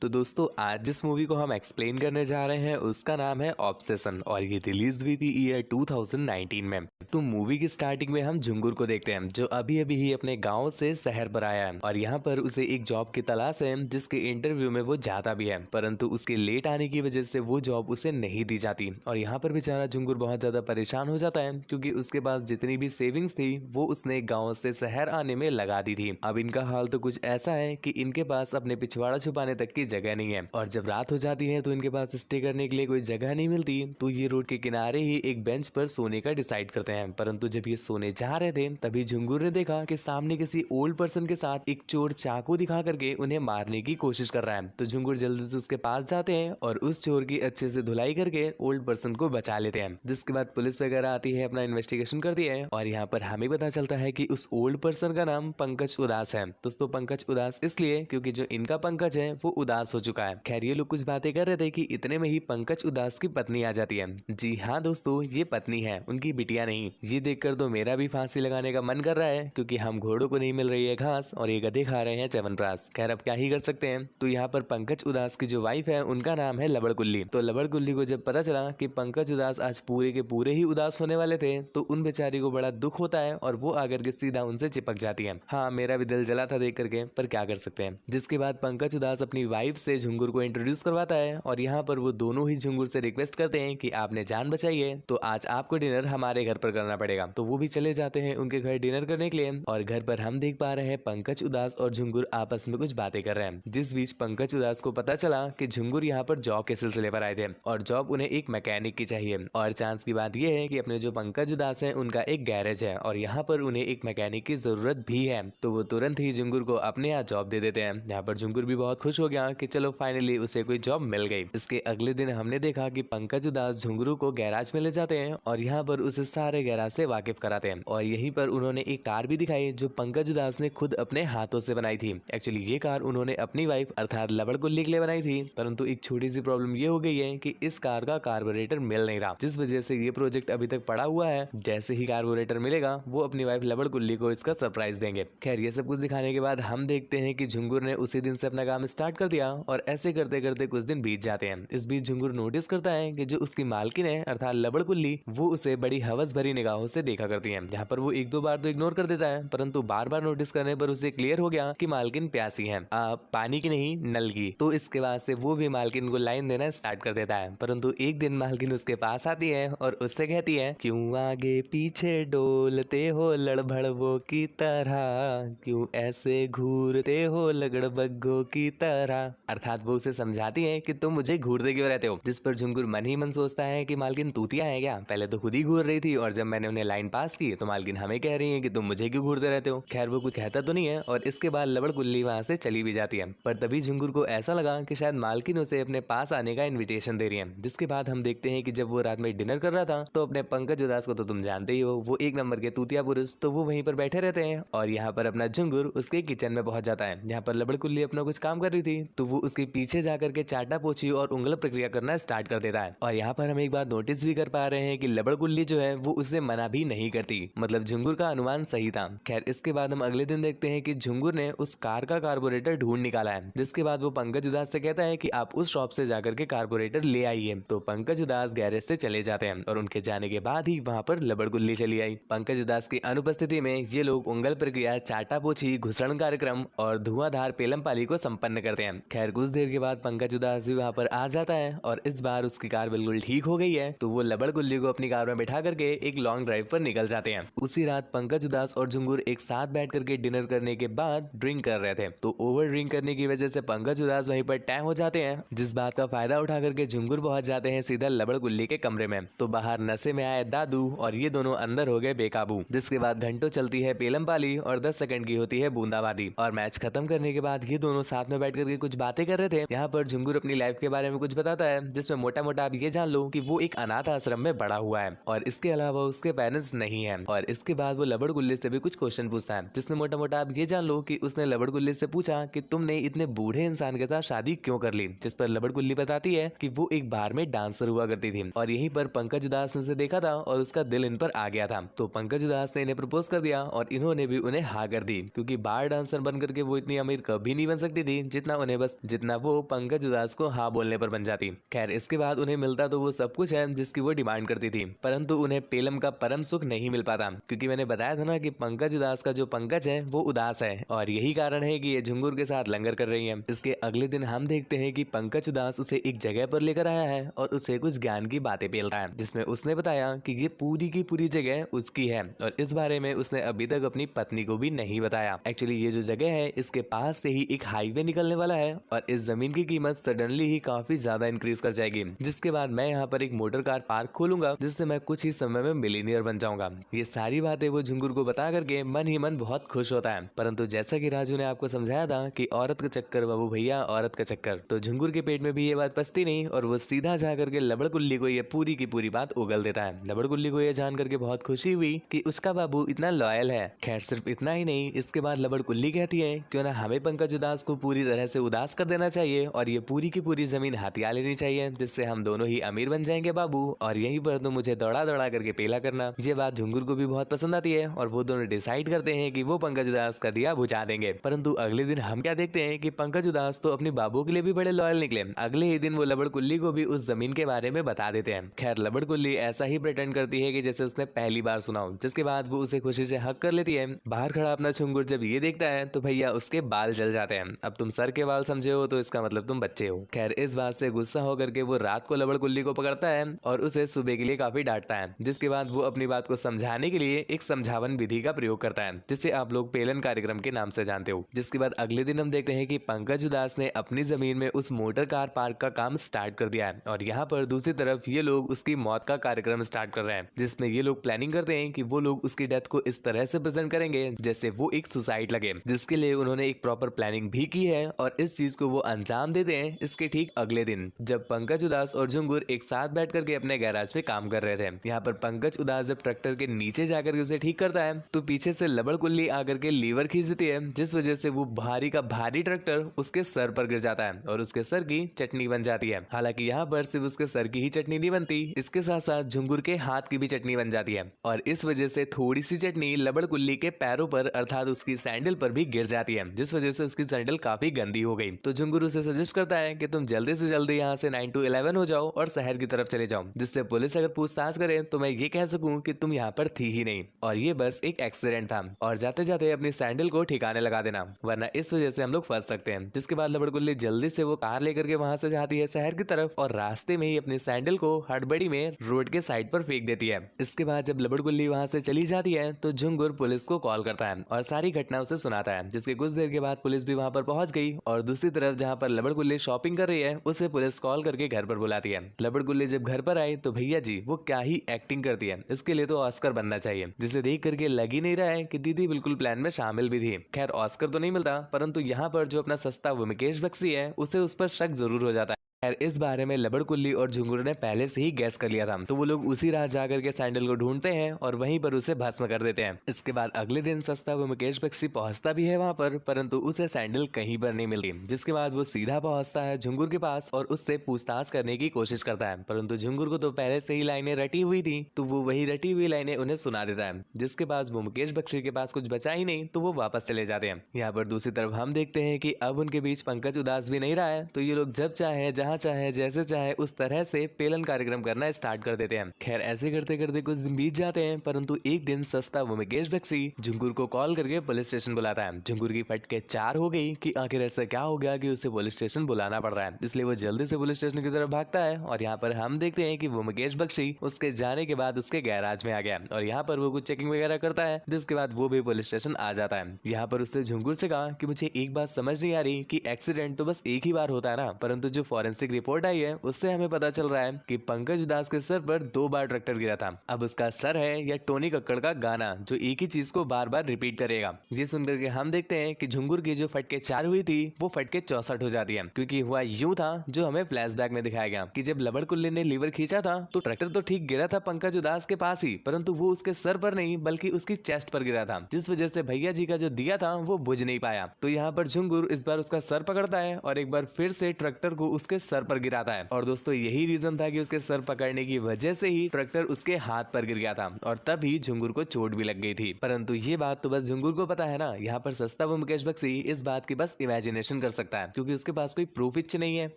तो दोस्तों आज जिस मूवी को हम एक्सप्लेन करने जा रहे हैं उसका नाम है ऑब्सेशन और ये रिलीज हुई थी ईयर 2019 में। तो मूवी की स्टार्टिंग में हम झुंगुर को देखते हैं जो अभी अभी ही अपने गांव से शहर पर आया है और यहाँ पर उसे एक जॉब की तलाश है जिसके इंटरव्यू में वो जाता भी है, परंतु उसके लेट आने की वजह से वो जॉब उसे नहीं दी जाती और यहाँ पर बेचारा झुंगुर बहुत ज्यादा परेशान हो जाता है क्योंकि उसके पास जितनी भी सेविंग्स थी वो उसने गाँव से शहर आने में लगा दी थी। अब इनका हाल तो कुछ ऐसा है कि इनके पास अपने पिछवाड़ा छुपाने तक की जगह नहीं है और जब रात हो जाती है तो इनके पास स्टे करने के लिए कोई जगह नहीं मिलती, तो ये रोड के किनारे ही एक बेंच पर सोने का डिसाइड करते हैं। परंतु जब ये सोने जा रहे थे तभी झुंगुर ने देखा कि सामने किसी ओल्ड पर्सन के साथ एक चोर चाकू दिखा करके उन्हें मारने की कोशिश कर रहा है। तो झुंगुर जल्दी से उसके पास जाते हैं और उस चोर की अच्छे से धुलाई करके ओल्ड पर्सन को बचा लेते हैं, जिसके बाद पुलिस वगैरह आती है, अपना इन्वेस्टिगेशन करती है और यहाँ पर हमें पता चलता है कि उस ओल्ड पर्सन का नाम पंकज उदास है। दोस्तों पंकज उदास इसलिए क्योंकि जो इनका पंकज है वो उदास हो चुका है। खैर ये लोग कुछ बातें कर रहे थे कि इतने में ही पंकज उदास की पत्नी आ जाती है। जी हाँ दोस्तों, ये पत्नी है, उनकी बिटिया नहीं। ये देखकर तो मेरा भी फांसी लगाने का मन कर रहा है क्योंकि हम घोड़ों को नहीं मिल रही है घास और ये गधे खा रहे हैं च्यवनप्राश। खैर अब क्या ही कर सकते हैं। तो यहाँ पर पंकज उदास की जो वाइफ है उनका नाम है लबड़कुल्ली। तो लबड़कुल्ली को जब पता चला कि पंकज उदास आज पूरे के पूरे ही उदास होने वाले थे तो उन बेचारी को बड़ा दुख होता है और वो आकर के सीधा उनसे चिपक जाती है। हाँ मेरा भी दिल जला था देख करके, पर क्या कर सकते हैं। जिसके बाद पंकज उदास अपनी वाइफ से झुंगुर को इंट्रोड्यूस करवाता है और यहाँ पर वो दोनों ही झुंगुर से रिक्वेस्ट करते हैं कि आपने जान बचाई है तो आज आपको डिनर हमारे घर पर करना पड़ेगा। तो वो भी चले जाते हैं उनके घर डिनर करने के लिए और घर पर हम देख पा रहे हैं पंकज उदास और झुंगुर आपस में कुछ बातें कर रहे हैं। जिस बीच पंकज उदास को पता चला कि झुंगुर यहाँ पर जॉब के सिलसिले पर आए थे और जॉब उन्हें एक मैकेनिक की चाहिए और चांस की बात यह है कि अपने जो पंकज उदास है उनका एक गैरेज है और यहाँ पर उन्हें एक मैकेनिक की जरूरत भी है। तो वो तुरंत ही झुंगुर को अपने यहाँ जॉब दे देते हैं। यहाँ पर झुंगुर भी बहुत खुश हो गया कि चलो फाइनली उसे कोई जॉब मिल गई। इसके अगले दिन हमने देखा कि पंकज उदास झुंगुरू को गैराज में ले जाते हैं और यहाँ पर उसे सारे गैराज से वाकिफ कराते हैं और यहीं पर उन्होंने एक कार भी दिखाई जो पंकज उदास ने खुद अपने हाथों से बनाई थी। एक्चुअली ये कार उन्होंने अपनी वाइफ अर्थात लबड़कुल्ली के लिए बनाई थी, परंतु एक छोटी सी प्रॉब्लम ये हो गई है कि इस कार का कार्बोरेटर मिल नहीं रहा, जिस वजह से ये प्रोजेक्ट अभी तक पड़ा हुआ है। जैसे ही कार्बोरेटर मिलेगा वो अपनी वाइफ लबड़कुल्ली को इसका सरप्राइज देंगे। खैर ये सब कुछ दिखाने के बाद हम देखते हैं कि झुंगुर ने उसी दिन से अपना काम स्टार्ट कर दिया और ऐसे करते करते कुछ दिन बीत जाते हैं। इस बीच झुंगुर नोटिस करता है कि जो उसकी मालकिन है अर्थात लबड़कुल्ली वो उसे बड़ी हवस भरी निगाहों से देखा करती है। यहाँ पर वो एक दो बार तो इग्नोर कर देता है, परंतु बार बार नोटिस करने पर उसे क्लियर हो गया कि मालकिन प्यासी है, पानी की नहीं नल की। तो इसके बाद से वो भी मालकिन को लाइन देना स्टार्ट कर देता है। परंतु एक दिन मालकिन उसके पास आती है और उससे कहती है, क्यों आगे पीछे डोलते हो लड़भड़वों की तरह, क्यों ऐसे घूरते हो लगड़बग्गों की तरह। अर्थात वो उसे समझाती है कि तुम मुझे घूरते क्यों रहते हो। जिस पर झुंगुर मन ही मन सोचता है कि मालकिन तूतिया है क्या, पहले तो खुद ही घूर रही थी और जब मैंने उन्हें लाइन पास की तो मालकिन हमें कह रही है कि तुम मुझे क्यों घूरते रहते हो। खैर वो कुछ कहता तो नहीं है और इसके बाद लबड़कुल्ली वहां से चली भी जाती है। पर तभी झुंगुर को ऐसा लगा कि शायद मालकिन उसे अपने पास आने का इन्विटेशन दे रही है। जिसके बाद हम देखते हैं कि जब वो रात में डिनर कर रहा था तो अपने पंकज उदास को तो तुम जानते ही हो, वो एक नंबर के तूतिया पुरुष, तो वो वहीं पर बैठे रहते हैं और यहाँ पर अपना झुंगुर उसके किचन में पहुंच जाता है। यहाँ पर लबड़कुल्ली अपना कुछ काम कर रही थी तो वो उसके पीछे जाकर के चाटा पोछी और उंगल प्रक्रिया करना स्टार्ट कर देता है। और यहाँ पर हम एक बात नोटिस भी कर पा रहे हैं कि लबड़कुल्ली जो है वो उसे मना भी नहीं करती, मतलब झुंगुर का अनुमान सही था। खैर इसके बाद हम अगले दिन देखते हैं कि झुंगुर ने उस कार का कार्बोरेटर ढूंढ निकाला है। जिसके बाद वो पंकज उदास से कहता है कि आप उस शॉप से जाकर के कार्बोरेटर ले आइए। तो पंकज उदास गैरेज से चले जाते हैं और उनके जाने के बाद ही वहाँ पर लबड़कुल्ली चली आई। पंकज उदास की अनुपस्थिति में ये लोग उंगल प्रक्रिया, चाटा पोछी, घुसड़न कार्यक्रम और धुआंधार पेलम पाली को संपन्न करते हैं। खैर कुछ देर के बाद पंकज उदास भी वहाँ पर आ जाता है और इस बार उसकी कार बिल्कुल ठीक हो गई है। तो वो लबड़कुल्ली को अपनी कार में बैठा करके एक लॉन्ग ड्राइव पर निकल जाते हैं। उसी रात पंकज उदास और झुंगुर एक साथ बैठ करके डिनर करने के बाद ड्रिंक कर रहे थे। तो ओवर ड्रिंक करने की वजह से पंकज उदास वहीं पर टैं हो जाते हैं, जिस बात का फायदा उठा करके झुंगुर पहुंच जाते हैं सीधा लबड़कुल्ली के कमरे में। तो बाहर नशे में आए दादू और ये दोनों अंदर हो गए बेकाबू। जिसके बाद घंटों चलती है पेलम पाली और 10 सेकंड की होती है बूंदाबांदी और मैच खत्म करने के बाद ये दोनों साथ में बैठ करके कुछ बातें कर रहे थे। यहाँ पर झुंगुर अपनी लाइफ के बारे में कुछ बताता है जिसमें मोटा मोटा आप ये जान लो कि वो एक अनाथ आश्रम में बड़ा हुआ है और इसके अलावा उसके पेरेंट्स नहीं है। और इसके बाद वो लबड़कुल्ली से भी कुछ क्वेश्चन पूछता है जिसमें मोटा मोटा आप ये जान लो कि उसने लबड़कुल्ली से पूछा कि तुमने इतने बूढ़े इंसान के साथ शादी क्यों कर ली। जिस पर लबड़कुल्ली बताती है कि वो एक बार में डांसर हुआ करती थी और यहीं पर पंकज उदास ने उसे देखा था और उसका दिल इन पर आ गया था। तो पंकज उदास ने इन्हें प्रपोज कर दिया और इन्होंने भी उन्हें हाँ कर दी, क्योंकि बार डांसर बन करके वो इतनी अमीर कभी नहीं बन सकती थी जितना उन्हें बस बस जितना वो पंकज उदास को हाँ बोलने पर बन जाती। खैर इसके बाद उन्हें मिलता तो वो सब कुछ है जिसकी वो डिमांड करती थी, परंतु उन्हें पेलम का परम सुख नहीं मिल पाता, क्योंकि मैंने बताया था ना कि पंकज उदास का जो पंकज है वो उदास है और यही कारण है कि ये झुंगुर के साथ लंगर कर रही है। इसके अगले दिन हम देखते हैं कि पंकज उदास उसे एक जगह पर लेकर आया है और उसे कुछ ज्ञान की बातें पेलता है, जिसमें उसने बताया कि ये पूरी की पूरी जगह उसकी है और इस बारे में उसने अभी तक अपनी पत्नी को भी नहीं बताया। एक्चुअली ये जो जगह है इसके पास से ही एक हाईवे निकलने वाला है और इस जमीन की कीमत सडनली ही काफी ज्यादा इंक्रीज कर जाएगी, जिसके बाद मैं यहाँ पर एक मोटर कार पार्क खोलूंगा जिससे मैं कुछ ही समय में मिलीनियर बन जाऊंगा। ये सारी बातें वो झुंगुर को बता करके मन ही मन बहुत खुश होता है। परंतु जैसा कि राजू ने आपको समझाया था कि औरत का चक्कर बाबू भैया, औरत का चक्कर, तो झुंगुर के पेट में भी ये बात पचती नहीं और वो सीधा जा करके लबड़कुल्ली को ये पूरी की पूरी बात उगल देता है। लबड़कुल्ली को ये जान करके बहुत खुशी हुई कि उसका बाबू इतना लॉयल है। खैर सिर्फ इतना ही नहीं, इसके बाद लबड़कुल्ली कहती है क्यों ना हमें पंकज उदास को पूरी तरह से उदास कर देना चाहिए और ये पूरी की पूरी जमीन हथिया लेनी चाहिए, जिससे हम दोनों ही अमीर बन जाएंगे बाबू, और यहीं पर तो मुझे दौड़ा दौड़ा करके पेला करना। ये बात झुंगुर को भी बहुत पसंद आती है और वो दोनों डिसाइड करते हैं कि वो पंकज उदास का दिया बुझा देंगे। परंतु अगले दिन हम क्या देखते हैं कि पंकज उदास तो अपने बाबू के लिए भी बड़े लॉयल निकले। अगले ही दिन वो लबड़कुल्ली को भी उस जमीन के बारे में बता देते हैं। खैर लबड़कुल्ली ऐसा ही प्रिटेंड करती है कि जैसे उसने पहली बार सुना हो, जिसके बाद वो उसे खुशी से हक कर लेती है। बाहर खड़ा अपना झुंगुर जब ये देखता है तो भैया उसके बाल जल जाते हैं। अब तुम सर के बाल समझे हो तो इसका मतलब तुम बच्चे हो। खैर इस बात से गुस्सा होकर के वो रात को लबड़कुल्ली को पकड़ता है और उसे सुबह के लिए काफी डांटता है, जिसके बाद वो अपनी बात को समझाने के लिए एक समझावन विधि का प्रयोग करता है, जिसे आप लोग पेलन कार्यक्रम के नाम से जानते हो। जिसके बाद अगले दिन हम देखते हैं कि पंकज उदास ने अपनी जमीन में उस मोटर कार पार्क का काम स्टार्ट कर दिया है और यहाँ पर दूसरी तरफ ये लोग उसकी मौत का कार्यक्रम स्टार्ट कर रहे हैं, जिसमें ये लोग प्लानिंग करते हैं कि वो लोग उसकी डेथ को इस तरह से प्रेजेंट करेंगे जैसे वो एक सुसाइड लगे, जिसके लिए उन्होंने एक प्रॉपर प्लानिंग भी की है और इस चीज को वो अंजाम देते हैं इसके ठीक अगले दिन, जब पंकज उदास और झुंगुर एक साथ बैठ करके अपने गैराज में काम कर रहे थे। यहाँ पर पंकज उदास जब ट्रैक्टर के नीचे जाकर के उसे ठीक करता है तो पीछे से लबड़कुल्ली आकर के लीवर खींच देती है, जिस वजह से वो भारी का भारी ट्रैक्टर उसके सर पर गिर जाता है और उसके सर की चटनी बन जाती है। हालांकि यहाँ पर सिर्फ उसके सर की ही चटनी नहीं बनती, इसके साथ साथ झुंगुर के हाथ की भी चटनी बन जाती है और इस वजह से थोड़ी सी चटनी लबड़कुल्ली के पैरों पर अर्थात उसकी सैंडल पर भी गिर जाती है, जिस वजह से उसकी सैंडल काफी गंदी हो गई। तो झुंगुर उसे सजेस्ट करता है कि तुम जल्दी से जल्दी यहाँ से 9 to 11 हो जाओ और शहर की तरफ चले जाओ, जिससे पुलिस अगर पूछताछ करे तो मैं ये कह सकूं कि तुम यहाँ पर थी ही नहीं और ये बस एक एक्सीडेंट था, और जाते जाते अपनी सैंडल को ठिकाने लगा देना वरना इस वजह से हम लोग फंस सकते हैं। जिसके बाद लबड़कुल्ली जल्दी से वो कार लेकर के वहां से जाती है शहर की तरफ और रास्ते में ही अपनी सैंडल को हड़बड़ी में रोड के साइड पर फेंक देती है। इसके बाद जब लबड़कुल्ली वहां से चली जाती है तो झुंगुर पुलिस को कॉल करता है और सारी घटना उसे सुनाता है, जिसके कुछ देर के बाद पुलिस भी वहां पर पहुंच गई और दूसरी तरफ जहां पर लबड़कुल्ली शॉपिंग कर रही है उसे पुलिस कॉल करके घर पर बुलाती है। लबड़कुल्ली जब घर पर आई तो भैया जी वो क्या ही एक्टिंग करती है, इसके लिए तो ऑस्कर बनना चाहिए, जिसे देख करके लग ही नहीं रहा है कि दीदी बिल्कुल प्लान में शामिल भी थी। खैर ऑस्कर तो नहीं मिलता, परंतु यहाँ पर जो अपना सस्ता विमेकेश बख्शी है उसे उस पर शक जरूर हो जाता है। खैर इस बारे में लबड़कुल्ली और झुंगुर ने पहले से ही गैस कर लिया था, तो वो लोग उसी रात जाकर के सैंडल को ढूंढते हैं और वहीं पर उसे भस्म कर देते हैं। इसके बाद अगले दिन सस्ता वो मुकेश बख्शी पहुंचता भी है वहां पर, परंतु उसे सैंडल कहीं पर नहीं मिलती, जिसके बाद वो सीधा पहुंचता है झुंगुर के पास और उससे पूछताछ करने की कोशिश करता है। परंतु झुंगुर को तो पहले से ही लाइनें रटी हुई थी, तो वो वही रटी हुई लाइनें उन्हें सुना देता है, जिसके बाद वो मुकेश बख्शी के पास कुछ बचा ही नहीं, तो वो वापस चले जाते हैं। यहाँ पर दूसरी तरफ हम देखते हैं कि अब उनके बीच पंकज उदास भी नहीं रहा है, तो ये लोग जब चाहे जहाँ चाहे जैसे चाहे उस तरह से पेलन कार्यक्रम करना स्टार्ट कर देते हैं। खैर ऐसे करते करते कुछ दिन बीत जाते हैं, परंतु एक दिन सस्ता वो मुकेश बख्शी झुंगुर को कॉल करके पुलिस स्टेशन बुलाता है। झुंगुर की फटके चार हो गई कि आखिर ऐसा क्या हो गया कि उसे पुलिस स्टेशन बुलाना पड़ रहा है, इसलिए वो जल्दी से पुलिस स्टेशन की तरफ भागता है और यहाँ पर हम देखते हैं कि वो मुकेश बख्शी उसके जाने के बाद उसके गैराज में आ गया और यहाँ पर वो कुछ चेकिंग वगैरह करता है, जिसके बाद वो भी पुलिस स्टेशन आ जाता है। यहाँ पर उसने झुंगुर से कहा कि मुझे एक बात समझ नहीं आ रही कि एक्सीडेंट तो बस एक ही बार होता है ना, परंतु जो फॉरेंसिक रिपोर्ट आई है उससे हमें पता चल रहा है कि पंकज उदास के सर पर 2 बार ट्रैक्टर गिरा था। अब उसका सर है या टोनी कक्कड़ का गाना जो एक ही चीज को बार बार रिपीट करेगा। ये सुनकर के हम देखते हैं कि झुंगुर की जो फटके 4 हुई थी वो फटके 64 हो जाती है, क्योंकि हुआ यूं था जो हमें फ्लैशबैक में दिखाया गया कि जब लबड़कुल्ली ने लीवर खींचा था तो ट्रैक्टर तो ठीक गिरा था पंकज उदास के पास ही, परंतु वो उसके सर पर नहीं बल्कि उसकी चेस्ट पर गिरा था, जिस वजह से भैया जी का जो दिया था वो बुझ नहीं पाया। तो यहाँ पर झुंगुर इस बार उसका सर पकड़ता है और एक बार फिर से ट्रैक्टर को उसके सर पर गिराता है और दोस्तों यही रीजन था कि उसके सर पकड़ने की वजह से ही ट्रैक्टर उसके हाथ पर गिर गया था और तभी झुंगुर को चोट भी लग गई थी। परंतु ये बात तो बस झुंगुर को पता है ना। यहाँ पर सस्ता वो मुकेश बख्शी इस बात की बस इमेजिनेशन कर सकता है क्योंकि उसके पास कोई प्रूफ इच नहीं है।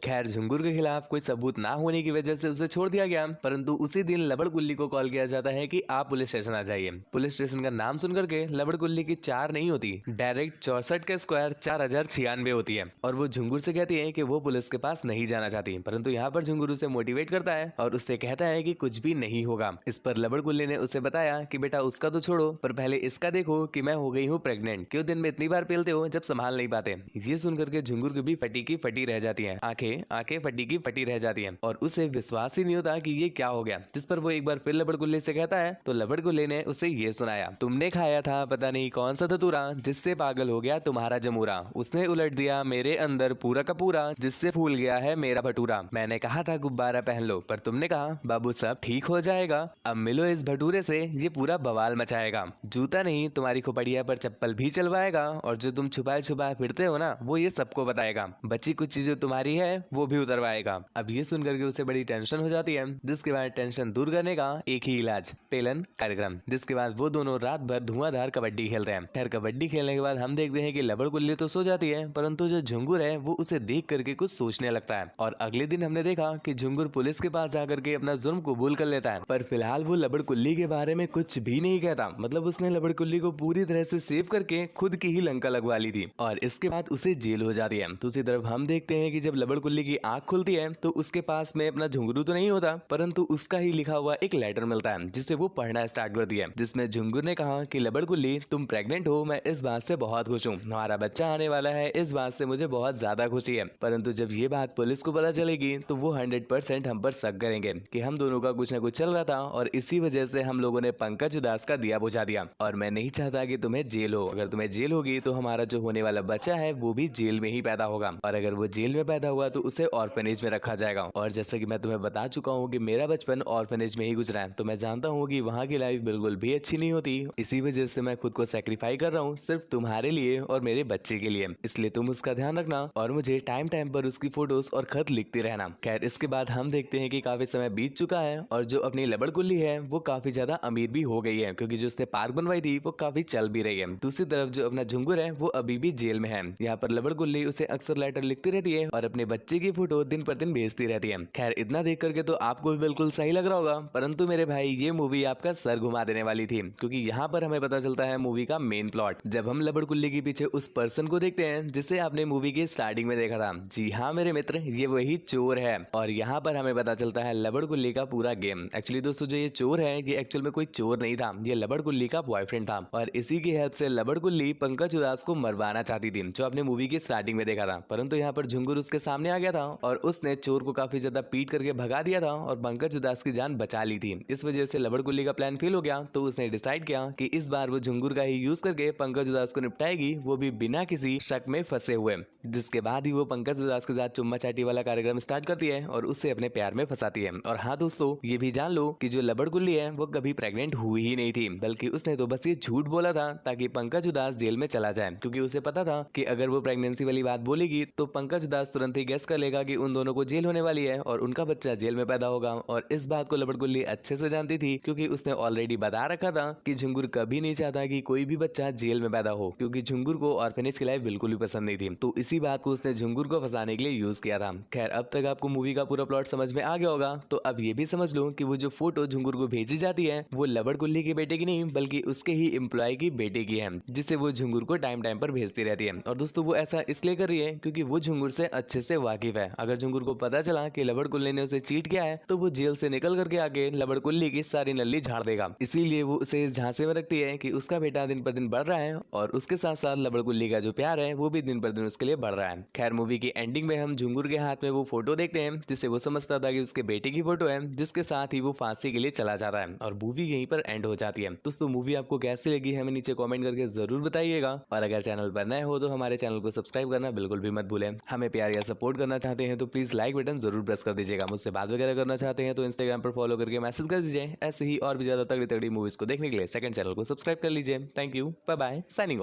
खैर झुंगुर के खिलाफ कोई सबूत ना होने की वजह से उसे छोड़ दिया गया। परंतु उसी दिन लबड़ कुल्ली को कॉल किया जाता है कि आप पुलिस स्टेशन आ जाइए। पुलिस स्टेशन का नाम सुनकर के लबड़ कुल्ली की 4 नहीं होती, डायरेक्ट 64 के स्क्वायर 4096 होती है और वो झुंगुर से कहती है कि वो पुलिस के पास नहीं जाना चाहती। परंतु यहाँ पर झुंगुर उसे मोटिवेट करता है और उससे कहता है कि कुछ भी नहीं होगा। इस पर लबड़ कुल्ली ने उसे बताया कि बेटा उसका तो छोड़ो पर पहले इसका देखो कि मैं हो गई हूँ प्रेग्नेंट। क्यों दिन में इतनी बार पेलते हो जब संभाल नहीं पाते। ये सुनकर के झुंगुर की भी फटी की फटी रह जाती है, आंखें फटी की फटी रह जाती है और उसे विश्वास ही नहीं होता कि ये क्या हो गया। जिस पर वो एक बार फिर लबड़ कुल्ली से कहता है तो लबड़ कुल्ली ने उसे ये सुनाया, तुमने खाया था पता नहीं कौन सा धतूरा जिससे पागल हो गया तुम्हारा जमूरा, उसने उलट दिया मेरे अंदर पूरा का पूरा जिससे फूल गया है मेरा भटूरा। मैंने कहा था गुब्बारा पहन लो पर तुमने कहा बाबू सब ठीक हो जाएगा, अब मिलो इस भटूरे से ये पूरा बवाल मचाएगा। जूता नहीं तुम्हारी खोपड़िया पर चप्पल भी चलवाएगा और जो तुम छुपाए छुपाए फिरते हो ना वो ये सबको बताएगा। बची कुछ चीजें तुम्हारी है वो भी उतरवाएगा। अब ये सुनकर के उसे बड़ी टेंशन हो जाती है। जिसके बाद टेंशन दूर करने का एक ही इलाज, पेलन कार्यक्रम। जिसके बाद वो दोनों रात भर धुआंधार कबड्डी खेलते हैं। खैर कबड्डी खेलने के बाद हम देखते हैं कि लबड़ कुल्ली तो सो जाती है परंतु जो झुंगुर है वो उसे देख करके कुछ सोचने लगता है और अगले दिन हमने देखा कि झुंगुर पुलिस के पास जाकर के अपना जुर्म कबूल कर लेता है। पर फिलहाल वो लबड़ कुल्ली के बारे में कुछ भी नहीं कहता। मतलब उसने लबड़ कुल्ली को पूरी तरह से सेव करके खुद की ही लंका लगवा ली थी और इसके बाद उसे जेल हो जाती है। दूसरी तरफ हम देखते हैं कि जब लबड़ कुल्ली की आंख खुलती है तो उसके पास में अपना झुंगरू तो नहीं होता परंतु उसका ही लिखा हुआ एक लेटर मिलता है जिसे वो पढ़ना स्टार्ट करती है। जिसमें झुंगुर ने कहा कि लबड़ कुल्ली तुम प्रेग्नेंट हो, मैं इस बात से बहुत खुश हूँ, हमारा बच्चा आने वाला है, इस बात से मुझे बहुत ज्यादा खुशी है। परंतु जब ये बात पुलिस को पता चलेगी तो वो 100% हम पर शक करेंगे कि हम दोनों का कुछ न कुछ चल रहा था और इसी वजह से हम लोगों ने पंकज उदास का दिया बुझा दिया और मैं नहीं चाहता कि तुम्हें जेल हो। अगर तुम्हें जेल होगी तो हमारा जो होने वाला बच्चा है वो भी जेल में ही पैदा होगा और अगर वो जेल में पैदा हुआ तो उसे ऑर्फनेज में रखा जाएगा। और जैसे कि मैं तुम्हें बता चुका हूँ कि मेरा बचपन ऑर्फनेज में ही गुजरा है तो मैं जानता हूँ कि वहाँ की लाइफ बिल्कुल भी अच्छी नहीं होती। इसी वजह से मैं खुद को सेक्रीफाई कर रहा हूँ सिर्फ तुम्हारे लिए और मेरे बच्चे के लिए, इसलिए तुम उसका ध्यान रखना और मुझे टाइम टाइम पर उसकी फोटोज और खत लिखते रहना। खैर इसके बाद हम देखते हैं कि काफी समय बीत चुका है और जो अपनी लबड़ कुल्ली है वो काफी ज्यादा अमीर भी हो गई है क्योंकि जो उसने पार्क बनवाई थी वो काफी चल भी रही है। दूसरी तरफ जो अपना झुंगुर है वो अभी भी जेल में है। यहाँ पर लबड़ कुल्ली उसे अक्सर लेटर लिखती रहती है और अपने बच्चे की फोटो दिन पर दिन भेजती रहती है। खैर इतना देख करके तो आपको भी बिल्कुल सही लग रहा होगा परंतु मेरे भाई ये मूवी आपका सर घुमा देने वाली थी क्योंकि यहाँ पर हमें पता चलता है मूवी का मेन प्लॉट जब हम लबड़ कुल्ली के पीछे उस पर्सन को देखते हैं जिसे आपने मूवी के स्टार्टिंग में देखा था। जी हाँ मेरे मित्र, ये वही चोर है और यहाँ पर हमें पता चलता है लबड़ कुल्ली का पूरा गेम। एक्चुअली दोस्तों जो ये चोर है ये एक्चुअल में कोई चोर नहीं था, ये लबड़ कुल्ली का बॉयफ्रेंड था और इसी की हेल्प से लबड़ कुल्ली पंकज उदास को मरवाना चाहती थी जो आपने मूवी की स्टार्टिंग में देखा था। परंतु यहाँ पर झुंगुर उसके सामने आ गया था और उसने चोर को काफी ज्यादा पीट करके भगा दिया था और पंकज उदास की जान बचा ली थी। इस वजह से लबड़ कुल्ली का प्लान फेल हो गया तो उसने डिसाइड किया कि इस बार वो झुंगुर का ही यूज करके पंकज उदास को निपटाएगी, वो भी बिना किसी शक में फंसे हुए। जिसके बाद ही वो पंकज उदास के साथ चुम्मा चाटी वाला कार्यक्रम स्टार्ट करती है और उससे अपने प्यार में फंसाती है। और हाँ दोस्तों ये भी जान लो कि जो लबड़ कुल्ली है वो कभी प्रेग्नेंट हुई ही नहीं थी बल्कि उसने तो बस ये झूठ बोला था ताकि पंकज उदास जेल में चला जाए क्योंकि उसे पता था कि अगर वो प्रेगनेंसी वाली बात बोलेगी तो पंकज उदास तुरंत ही गेस कर लेगा कि उन दोनों को जेल होने वाली है और उनका बच्चा जेल में पैदा होगा। और इस बात को लबड़ कुल्ली अच्छे से जानती थी क्योंकि उसने ऑलरेडी बता रखा था कि झुंगुर कभी नहीं चाहता कि कोई भी बच्चा जेल में पैदा हो क्योंकि झुंगुर को ऑर्फनेज की लाइफ बिल्कुल भी पसंद नहीं थी। तो इसी बात को उसने झुंगुर को फंसाने के लिए यूज किया था। खैर अब तक आपको मूवी का पूरा प्लॉट समझ में आ गया होगा तो अब ये भी समझ लो कि वो जो फोटो झुंगुर को भेजी जाती है वो लबड़ कुल्ली के बेटे की नहीं बल्कि उसके ही एम्प्लॉय की बेटे की है जिसे वो झुंगुर को टाइम टाइम पर भेजती रहती है। और दोस्तों वो ऐसा इसलिए कर रही है क्योंकि वो झुंगुर से अच्छे से वाकिफ है। अगर झुंगुर को पता चला कि लबड़ कुल्ली ने उसे चीट किया है तो वो जेल से निकल करके आके लबड़ कुल्ली की सारी नल्ली झाड़ देगा। इसीलिए वो उसे इस झांसे में रखती है कि उसका बेटा दिन पर दिन बढ़ रहा है और उसके साथ साथ लबड़ कुल्ली का जो प्यार है वो भी दिन पर दिन उसके लिए बढ़ रहा है। खैर मूवी की एंडिंग में हम झुंगुर के हाथ में वो फोटो देखते हैं जिससे वो समझता था कि उसके बेटे की फोटो है जिसके साथ ही वो फांसी के लिए चला जाता है और मूवी यहीं पर एंड हो जाती है। दोस्तों मूवी आपको कैसी लगी हमें नीचे कमेंट करके जरूर बताइएगा और अगर चैनल पर नए हो तो हमारे चैनल को सब्सक्राइब करना बिल्कुल भी मत भूलें। हमें प्यार या सपोर्ट करना चाहते हैं तो प्लीज लाइक बटन जरूर प्रेस कर दीजिएगा। मुझसे बात वगैरह करना चाहते हैं तो इंस्टाग्राम पर फॉलो करके मैसेज कर दीजिए। ऐसे ही और भी ज्यादा तगड़ी तगड़ी मूवीज को देखने के लिए सेकंड चैनल को सब्सक्राइब कर लीजिए। Thank you, bye bye, signing of.